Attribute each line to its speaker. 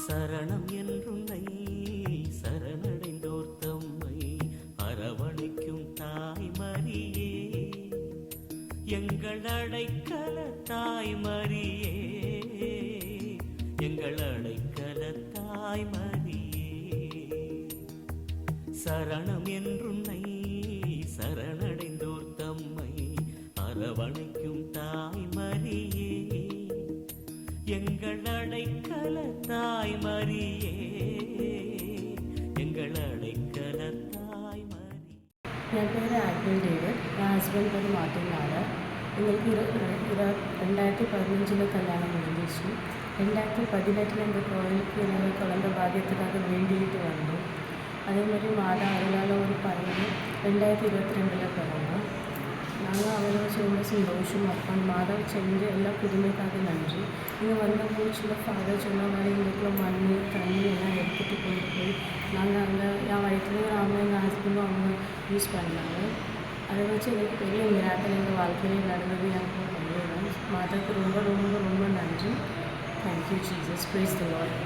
Speaker 1: சரணம் என்றுன்னை சரணடைந்தோர் தம்மை அரவணைக்கும் தாய்மரியே, எங்கள் அடைக்கல தாய்மரியே, எங்கள் அடைக்கல தாய்மரியே. சரணம் என்றுன்னை சரணடைந்தோர் தம்மை அரவணைக்கும் தாய்மரியே, எங்கள் அடைக்கல தாய்மரியே, எங்கள் அடைக்கல தாய்மரி.
Speaker 2: என் பேர் ஆக்வில் டேவிட். என் ஹஸ்பண்ட் பேர் மார்ட்டின் நாடர். எங்களுக்கு 2015 கல்யாணம் முடிஞ்சிச்சு. 2018 இந்த கோயிலுக்கு என்னோட குழந்தை பாக்கியத்துக்காக வேண்டிக்கிட்டு வந்தோம். அதே மாதிரி மாதா அருளால் ஒரு பையன் 2022 பிறந்தோம். நாங்கள் அவரோட ரொம்ப சந்தோஷமாக இருக்கோம். மாதா செஞ்ச எல்லா புதுமைக்காக நன்றி. இங்கே வந்த மூச்சில் ஃபாதர் சொன்ன மாதிரி எங்களுக்குள்ள மண் தண்ணி எல்லாம் எடுத்துகிட்டு போய் நாங்கள் அங்கே என் வயிற்றுலையும் அவங்க எங்கள் ஹஸ்பண்டும் அவங்க யூஸ் பண்ணாங்க. அதை வச்சு எனக்கு பெரிய மிராக்கள் எங்கள் வாழ்க்கையிலே நடந்தது. எனக்கு ரொம்ப மாதாவுக்கு ரொம்ப ரொம்ப ரொம்ப நன்றி. Thank you Jesus. ப்ரைஸ் தி லார்ட்.